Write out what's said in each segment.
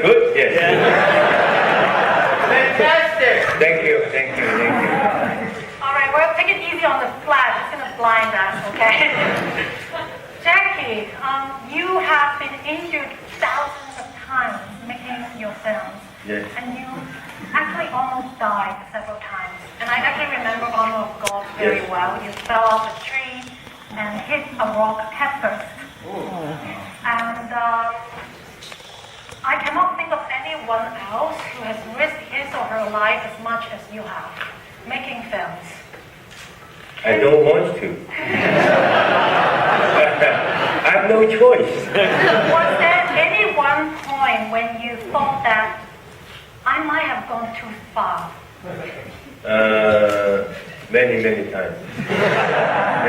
Good? Yes. Fantastic. Thank you. All right, well, take it easy on the flash. It's going to blind us, okay? Jackie, you have been injured thousands of times making your films. Yes. And you actually almost died several times. And I actually remember Honor of God very Yes. well. You fell off a tree and hit a rock head first. And I cannot think of anyone else who has risked his or her life as much as you have, making films. I don't want to. I have no choice. Was there any one point when you thought that I might have gone too far? Many times.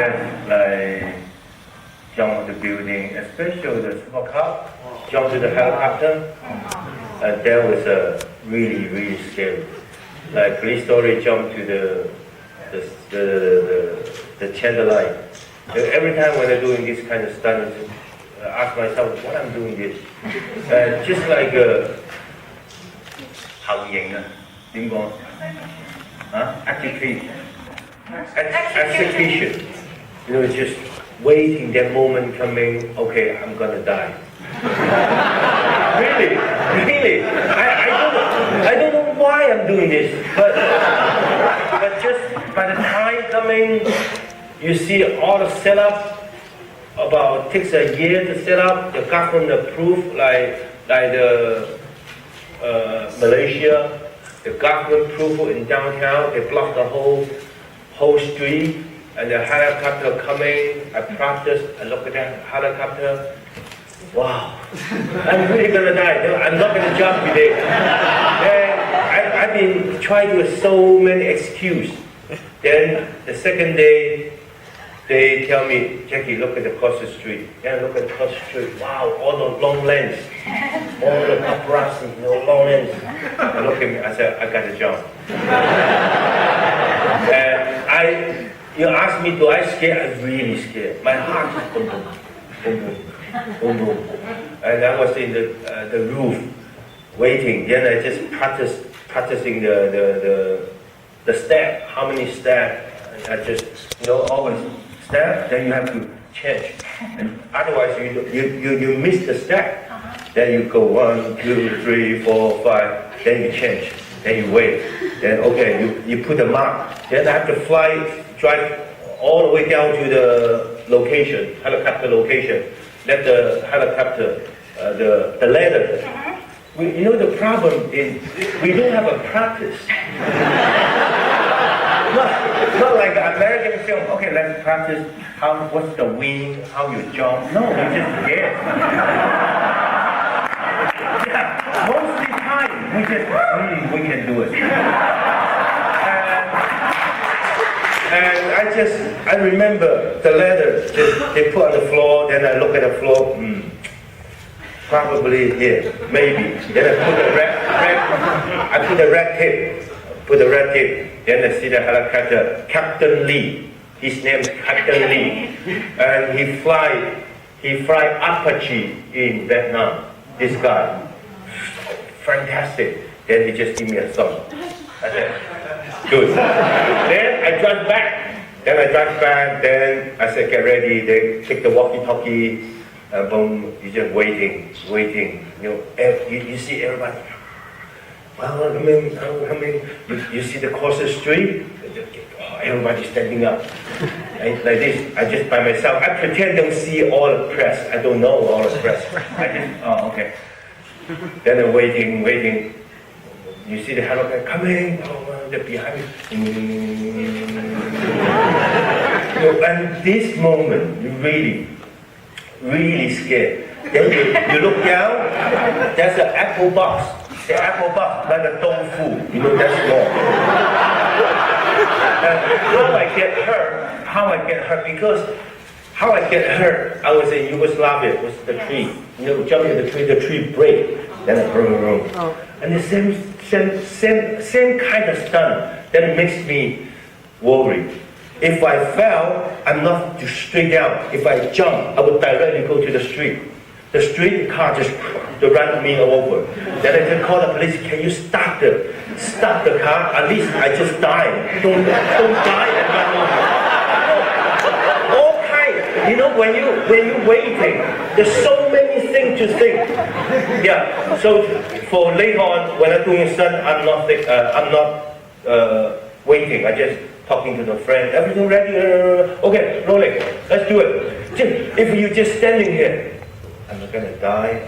Yes, like jump the building, especially the Super Cup, jump to the helicopter. That was really scary. Like police story, jump to the chandelier. Every time when I'm doing this kind of stunt, I ask myself, what I'm doing this? Just like 後型啊，點講？Execution. You know, it's just waiting that moment coming. Okay, I'm gonna die. Really. I don't know why I'm doing this, but just by the time coming, you see all the setup. About takes a year to set up. The government approved, like the Malaysia, the government approved in downtown. They blocked the whole street, and the helicopter coming. I practiced. I look at that helicopter. Wow, I'm really gonna die. No, I'm not gonna jump today. And I've been trying with so many excuses. Then the second day, they tell me, Jackie, look at the cross the street. Yeah, look at the cross the street. Wow, all the long lens, all the paparazzi, long lens. I look at me. I said, I gotta jump. And you ask me, do I scared? I'm really scared. My heart is boom, boom. And I was in the roof, waiting. Then I just practicing the step. How many steps? I just always step. Then you have to change. And otherwise you miss the step. Then you go 1, 2, 3, 4, 5. Then you change. Then you wait. Then okay, you put a mark. Then I have to drive all the way down to the location, helicopter location. Let the helicopter, the ladder. The problem is we don't have a practice. Not like the American film. Okay, let's practice what's the wind, how you jump. No, we just forget. Most of the time, we just, we can do it. And I remember the ladder, they put on the floor, then I look at the floor, probably here, maybe. Then I put the red tape, then I see the helicopter, Captain Lee. His name is Captain Lee. And he fly Apache in Vietnam, this guy. Fantastic. Then he just give me a thumb. I said, good. Then I drive back. Then I said, get ready. They take the walkie-talkie. Boom, you're just waiting. You see everybody. Well, I mean, you see the cross the street. Everybody standing up. Like this. I just by myself. I pretend don't see all the press. I don't know all the press. I just, okay. Then I'm waiting. You see the helicopter coming, they're behind me. And this moment, you really scared. Then you look down, there's an apple box. The apple box, like a tofu, that's small. How I get hurt, because how I get hurt, I was in Yugoslavia, was the tree. Jumping the tree break. Then I boom. And the same kind of stunt that makes me worried. If I fell, I'm not straight down. If I jump, I would directly go to the street. The street car just to run me over. Then I just call the police. Can you stop the car? At least I just die. Don't die and run over. All kind. You know, when you waiting, there's so many things to think. Yeah. So for later on, when I'm doing sun, I'm not waiting. I just talking to the friend. Everything ready? Okay, rolling. Let's do it. If you're just standing here, I'm not gonna die.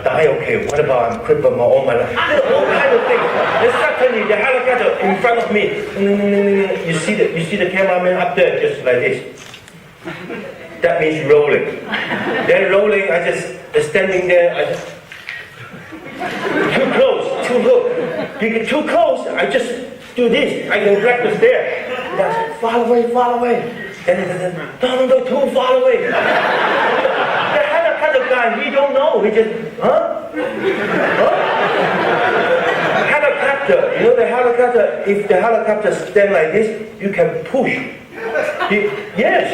Die, okay. What about I'm crippled all my life? All kind of things. And suddenly the helicopter in front of me. You see the cameraman up there, just like this. That means rolling. Then rolling, I just standing there. Too close. You get too close. I just do this. I can grab the stair. That's far away. Then, no, too far away. The helicopter guy, he don't know. He just, Helicopter, you know the helicopter, if the helicopter stand like this, you can push. Yes,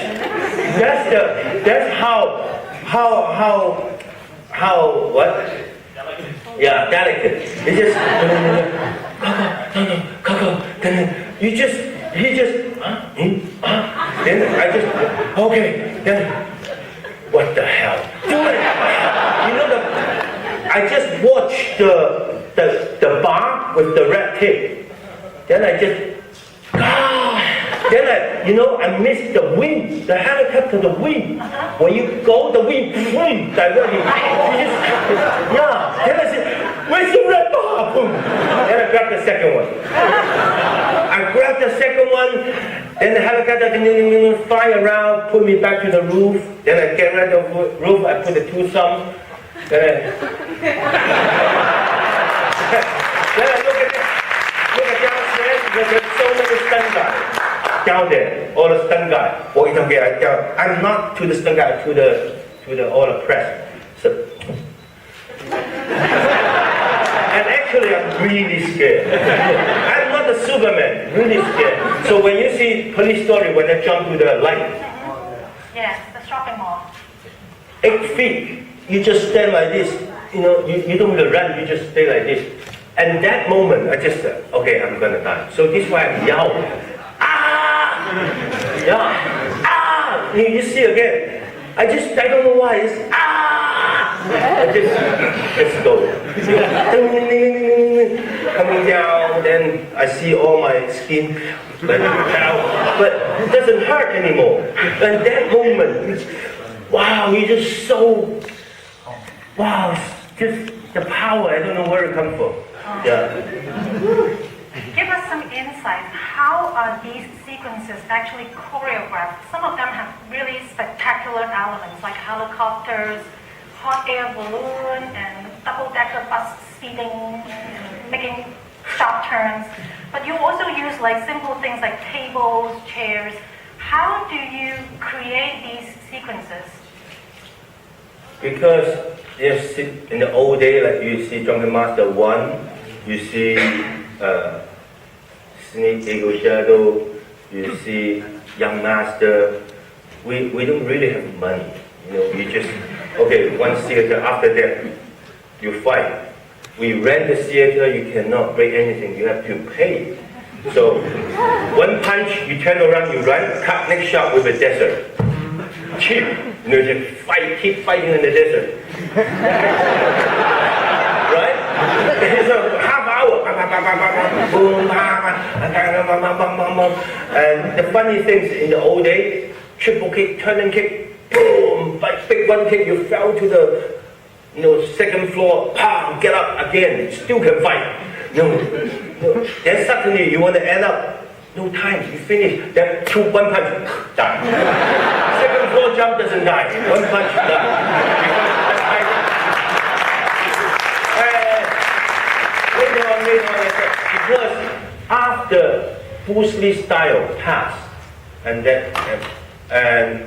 that's how, what? Yeah, delicate. It's just, then I just, okay, then, what the hell? Do it! You know, I just watched the bar with the red tape. Then I just, I missed the wind, the helicopter, the wind. When you go, the wind, boom, diverting. Then I said, where's the red bar? Boom. Then I grabbed the second one. Then the helicopter fly around, put me back to the roof. Then I get rid of the roof, I put the two thumbs. Then I look at downstairs, because there's so many stunt guys down there, all the stunt guys. I'm not to the stunt guy, to the all the press. So, and actually, I'm really scared. I'm not a Superman, really scared. So when you see police story, when they jump to the light. Yes, the shopping mall. 8 feet, you just stand like this. You know, you don't really run, you just stay like this. And that moment, I just said, okay, I'm gonna die. So this is why I yell, You see again. I don't know why, it's I just go. Coming down, then I see all my skin, but it doesn't hurt anymore. And that moment, wow, you just so, wow, it's just the power, I don't know where it comes from. Yeah. Give us some insight. How are these sequences actually choreographed? Some of them have really spectacular elements like helicopters, hot air balloon, and double-decker bus speeding, and making sharp turns. But you also use like simple things like tables, chairs. How do you create these sequences? Because in the old day, like you see Drunken Master 1, you see Snake Eagle Shadow, you see Young Master. We don't really have money. You know, you just, okay, one theater, after that, you fight. We rent the theater, you cannot break anything, you have to pay. So, one punch, you turn around, you run, cut next shot with a desert. Cheap. You know, just fight, keep fighting in the desert. Right? It's a half hour. Boom, and the funny things in the old days, triple kick, turning kick, boom, big one kick, you fell to the second floor, bam, get up again, still can fight. Then suddenly you want to end up, no time, you finish, then one punch, die. Second floor jump doesn't die, one punch, die. Later on, because after Bruce Lee style passed, and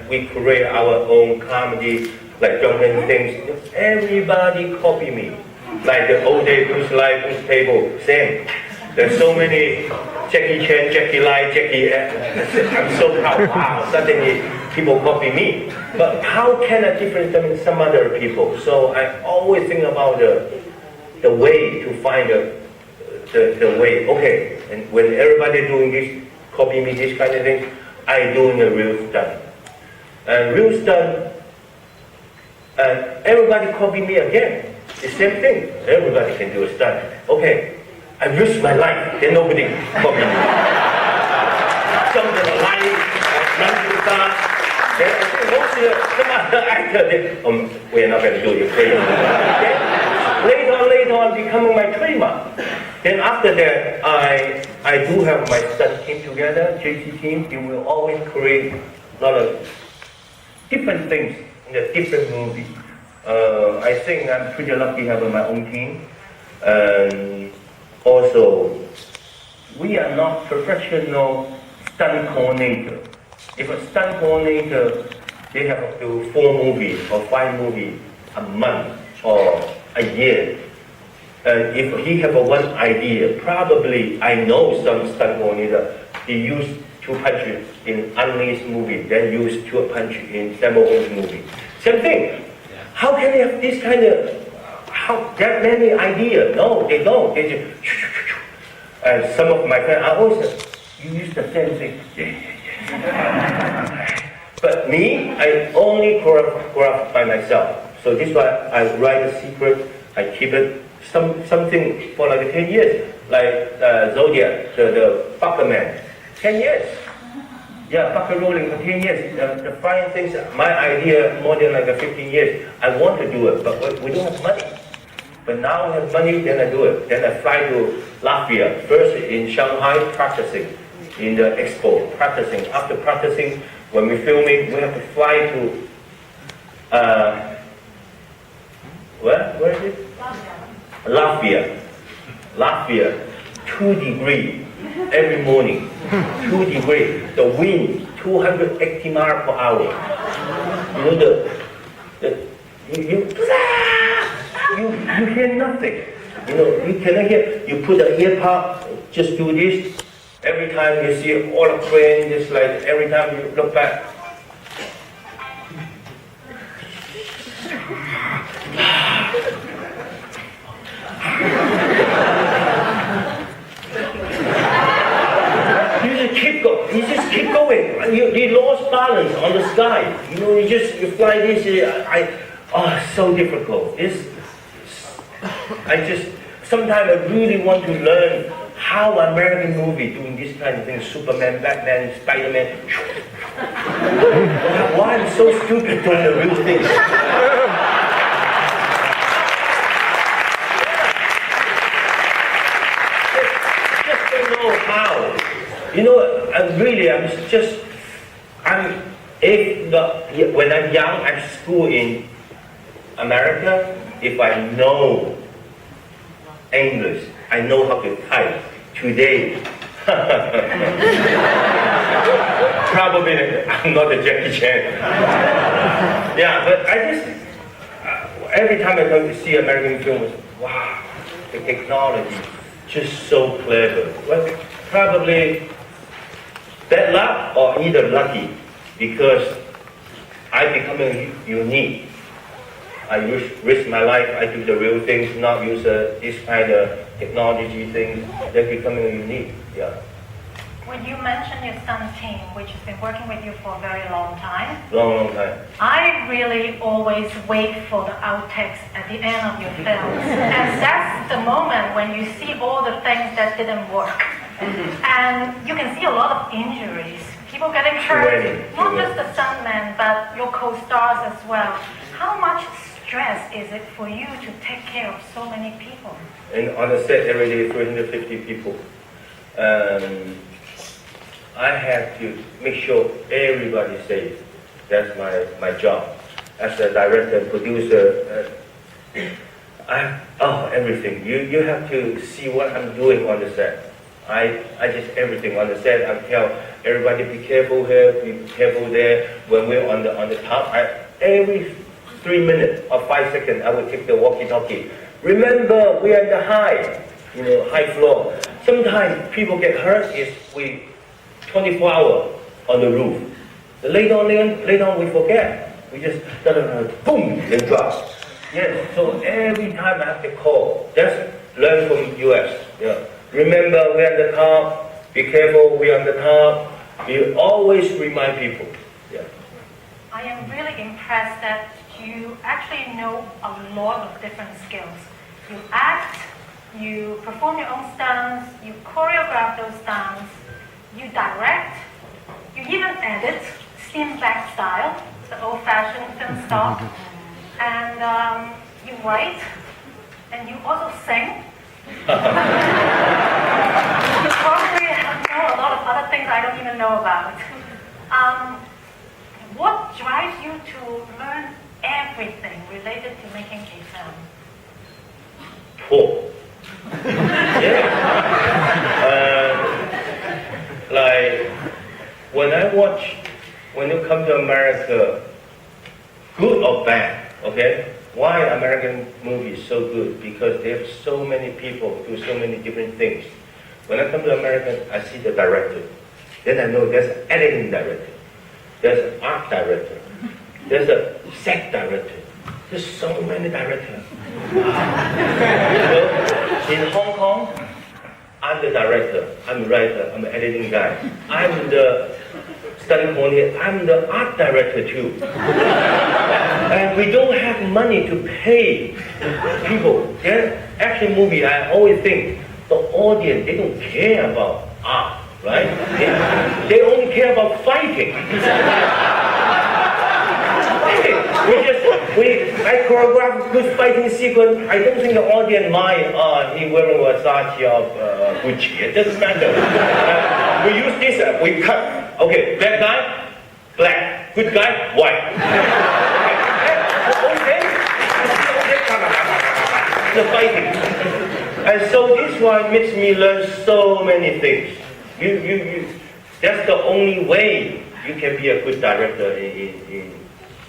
we create our own comedy, like drunken things, everybody copy me. Like the old day Bruce Lee, Bruce Table, same. There's so many Jackie Chan, Jackie Lai, Jackie. I'm so proud. Wow, suddenly people copy me. But how can I different than some other people? So I always think about the way to find the way. Okay, and when everybody doing this, copy me this kind of thing, I doing a real stunt. And real stunt, and everybody copy me again. The same thing. Everybody can do a stunt. Okay, I risk my life, then nobody copy me. Some of the line, run too fast. Then I think most of some other actors, we're not going to do it. Later on, becoming my trademark. Then after that, I do have my stunt team together, JT team. We will always create a lot of different things in a different movie. I think I'm pretty lucky having my own team. And also, we are not professional stunt coordinator. If a stunt coordinator, they have to do 4 movies or 5 movies a month or a year. And if he have one idea, probably I know some stunt coordinator, he used 2 punches in Unleashed movie, then used 2 punches in Sammo Hung's movie. Same thing. How can they have this kind of, that many ideas? No, they don't. They just, and some of my friends, I always say, you use the same thing. But me, I only choreograph by myself. So this is why I write a secret, I keep it, something for like 10 years. Like Zodiac, the Bucker Man, 10 years. Yeah, Bucker rolling for 10 years. The flying things, my idea more than like 15 years. I want to do it, but we don't have money. But now I have money, then I do it. Then I fly to Latvia, first in Shanghai, practicing. In the expo, practicing. After practicing, when we're filming, we have to fly to, where is it? Latvia, 2 degrees every morning, 2 degrees. The wind, 280 miles per hour. You know you hear nothing. You know, you cannot hear. You put the earpod, just do this. Every time you see all the crane, just like every time you look back. You just keep going. You lost balance on the sky. You know, you fly this. So difficult. Sometimes I really want to learn how American movie doing this kind of thing, Superman, Batman, Spider-Man. Why I'm so stupid doing the real thing? Just don't know how. You know, when I'm young, I'm school in America. If I know English, I know how to type. Today, probably I'm not a Jackie Chan. Yeah, but I just, every time I go to see American films, wow, the technology, just so clever. Well, probably bad luck or either lucky, because I becoming unique. I risk my life, I do the real things, not use this kind of technology things. They're becoming unique, yeah. When you mentioned your stunt team, which has been working with you for a very long time. Long time. I really always wait for the outtakes at the end of your films. And that's the moment when you see all the things that didn't work. And you can see a lot of injuries. People getting hurt, not just the stuntman, but your co-stars as well. How much stress is it for you to take care of so many people? And on the set every day, 350 people. I have to make sure everybody's safe. That's my job. As a director, producer, everything. You have to see what I'm doing on the set. I just everything on the set. I tell everybody be careful here, be careful there. When we're on the top, every 3 minutes or 5 seconds, I will take the walkie-talkie. Remember, we are in the high floor. Sometimes people get hurt if we 24 hours on the roof. Later on we forget. We just boom, then drop. Yes, so every time I have to call, just learn from US. Yeah. Remember, we're on the top, be careful, we're on the top. You always remind people. Yeah. I am really impressed that you actually know a lot of different skills. You act, you perform your own stunts, you choreograph those stunts, you direct, you even edit, steam back style, the old-fashioned film style, and you write, and you also sing. You probably know a lot of other things I don't even know about. What drives you to learn everything related to making a film? Poor. Yeah. Like when you come to America, good or bad, okay? Why American movies so good? Because they have so many people do so many different things. When I come to America, I see the director. Then I know there's an editing director. There's an art director. There's a set director. There's so many directors. In Hong Kong, I'm the director, I'm the writer, I'm the editing guy. I'm the study coordinator, I'm the art director too. And we don't have money to pay people. Action movie, I always think the audience, they don't care about art, right? They only care about fighting. I choreograph good fighting sequence. I don't think the audience mind, he wearing Versace of Gucci. It doesn't matter. We use this, we cut. Okay, bad guy, black. Good guy, white. Okay. The fighting. And so this one makes me learn so many things. That's the only way you can be a good director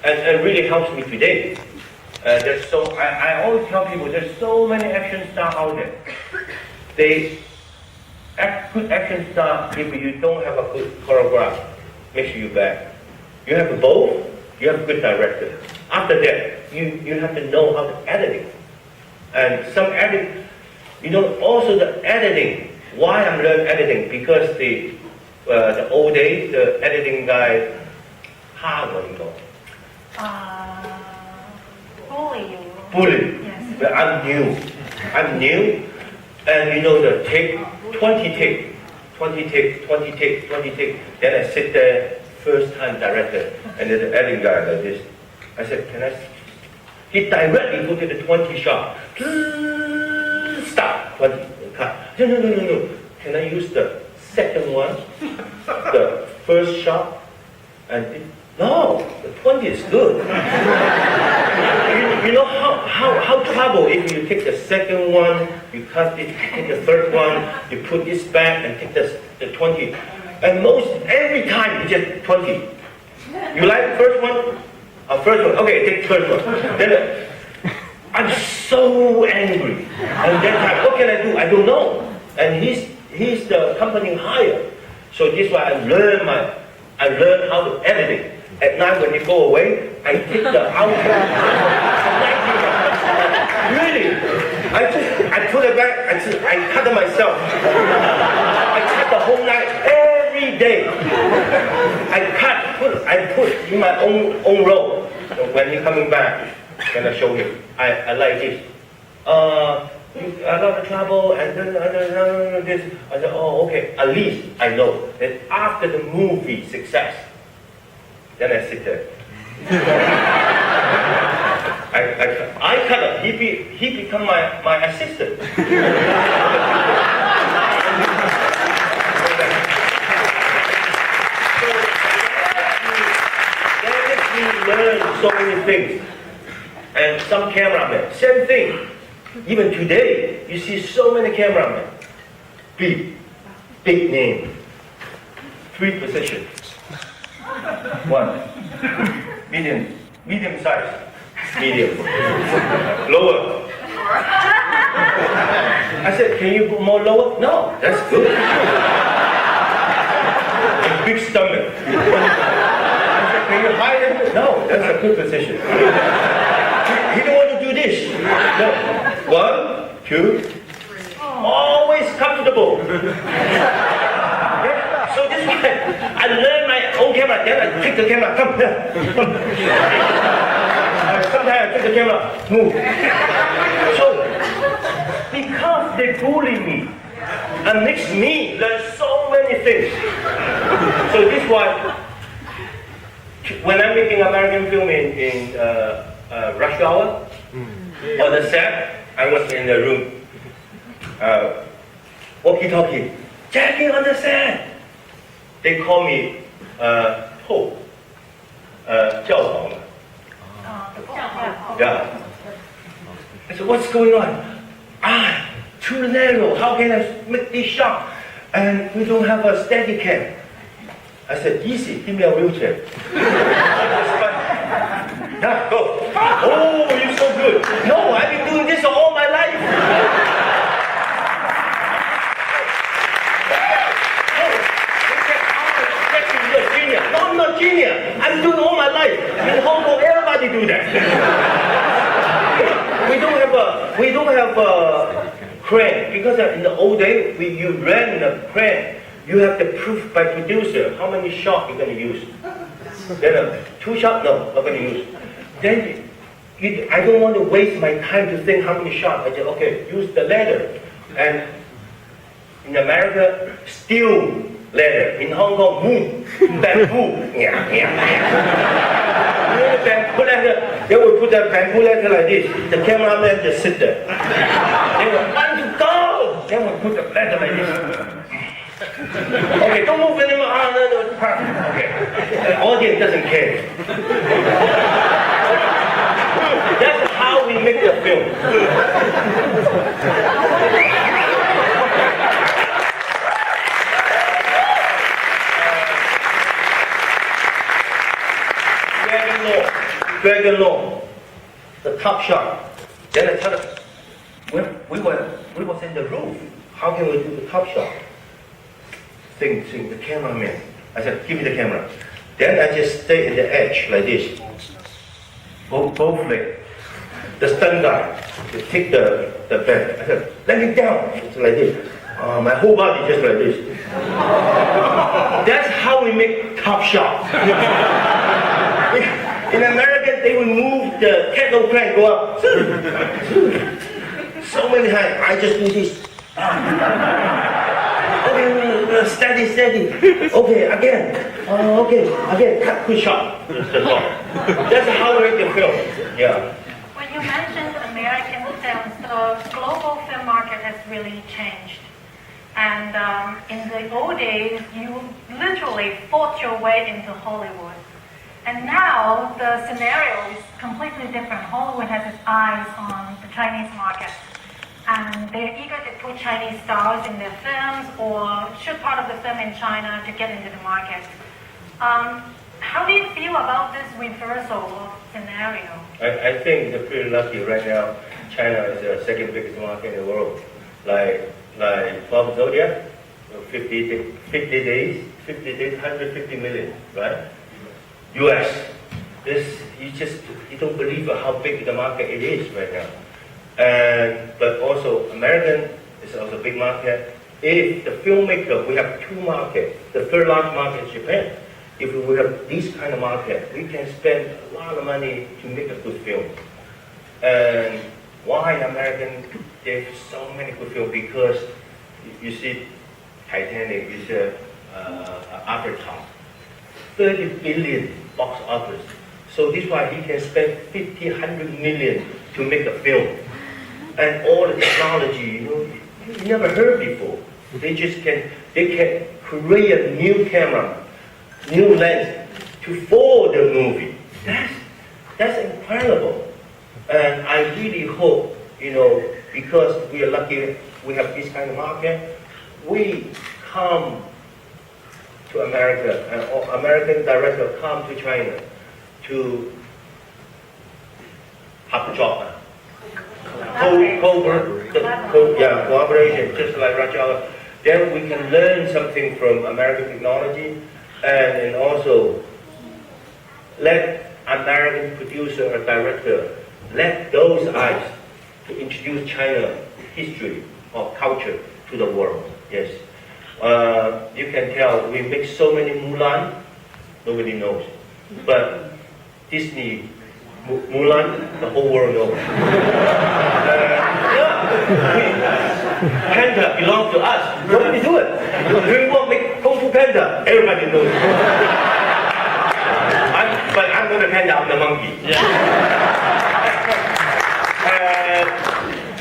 and really helps me today. I always tell people there's so many action stars out there. Good action star, if you don't have a good choreograph, makes you bad. You have both, you have a good director. After that, you have to know how to edit it. And some edit, also the editing. Why I'm learning editing? Because the old days, the editing guy, bully you. Bully. Yes. But I'm new. And the take, 20 take. Then I sit there, first time director, and then the editing guy like this. I said, can I? He directly go to the 20 shot. Stop, 20, cut. No. Can I use the second one? The first shot? No, the 20 is good. You know how trouble if you take the second one, you cut it, you take the third one, you put this back and take the 20. And every time you get 20. You like first one? First one, okay, take first one. Then I'm so angry. And then what can I do? I don't know. And he's the company hire. So this is why I learned how to edit it. At night when you go away, I take the outro. Really? I put it back, I cut it myself. I cut the whole night, every day. I put in my own row. So when he's coming back, then I show him. I like this. I got the trouble and then this. I said, oh, okay. At least I know that after the movie success, then I sit there. I cut it. He become my assistant. That makes me learn so many things. And some cameramen, same thing. Even today, you see so many cameramen. Big name. 3 positions. 1, medium size, medium, lower. I said, can you put more lower? No, that's good. And big stomach. Can you hire him? No, that's a good position. He don't want to do this. No. 1, 2, always comfortable. Yeah. So this why I learned my own camera. Then I take the camera. Come here. Come. Sometimes I take the camera. Move. So because they bully me and makes me learn so many things. So this why when I'm making American film in rush hour on the set, I was in the room. Walkie-talkie, Jackie on the set. They call me Pope, 教皇. Yeah. I said, what's going on? Too narrow. How can I make this shot? And we don't have a steady cam. I said, easy. Give me a wheelchair. Yeah, go. Oh, you're so good. No, I've been doing this all my life. No, I'm not genius. I'm doing all my life. In Hong Kong, everybody do that. we don't have a crane because in the old day, you rent a crane. You have to prove by producer how many shots you're going to use. Then 2 shots, no, not going to use. Then I don't want to waste my time to think how many shots. I said, okay, use the leather. And in America, steel leather. In Hong Kong, wood, bamboo. Bamboo leather. They will put the bamboo leather like this. The cameraman just sit there. They will want to go. Then we put the leather like this. Okay, don't move anymore. No. Okay. The audience doesn't care. That's how we make the film. Dragon Law, the top shot. Then I tell them, we was in the roof. How can we do the top shot? Think, the cameraman. I said, give me the camera. Then I just stay in the edge like this. Both legs. The stunt guy, to take the bed. I said, let me down. It's like this. My whole body just like this. That's how we make top shot. In America, they will move the kettle crane, go up. So many times, I just do this. Okay, steady. Okay, again. Again, cut, quick shot. That's how we make the film. Yeah. When you mentioned American films, the global film market has really changed. And in the old days, you literally fought your way into Hollywood. And now the scenario is completely different. Hollywood has its eyes on the Chinese market. And they're eager to put Chinese stars in their films or shoot part of the film in China to get into the market. How do you feel about this reversal of scenario? I think they're pretty lucky right now. China is the second biggest market in the world. Like 12 Zodiac, 50 days, 150 million, right? US, you don't believe how big the market it is right now. But also American is also a big market. If the filmmaker, we have 2 markets. The third largest market is Japan. If we have this kind of market, we can spend a lot of money to make a good film. And why American? There's so many good films because you see Titanic is Avatar, 30 billion box office. So this is why he can spend 100 million to make a film. And all the technology, you never heard before. They can create a new camera, new lens to follow the movie. That's incredible. And I really hope, because we are lucky we have this kind of market, we come to America and American director come to China to have a job. Collaboration, just like Rajal. Then we can learn something from American technology, and also let American producer or director let those eyes to introduce China history or culture to the world. Yes. You can tell we make so many Mulan, nobody knows. But Disney, Mulan, the whole world knows. Panda belongs to us. Nobody do it. DreamWorks make Kung Fu Panda. Everybody knows. But I'm not a panda, I'm the monkey.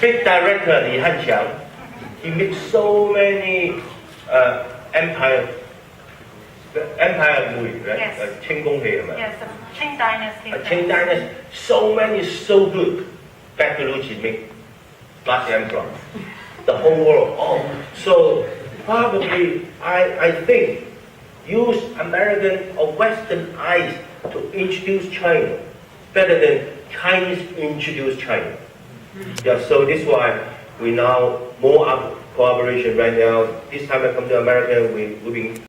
Big director Li Hanqiang, he made so many empire movies, right? Yes. Qing Gong He, right? Yes, the Qing Dynasty. Qing Dynasty, so many, so good. Bertolucci make Last Emperor. The whole world. Oh, so probably I think use American or Western eyes to introduce China better than Chinese introduce China. Yeah, so this is why we now more up cooperation right now. This time I come to America, we've been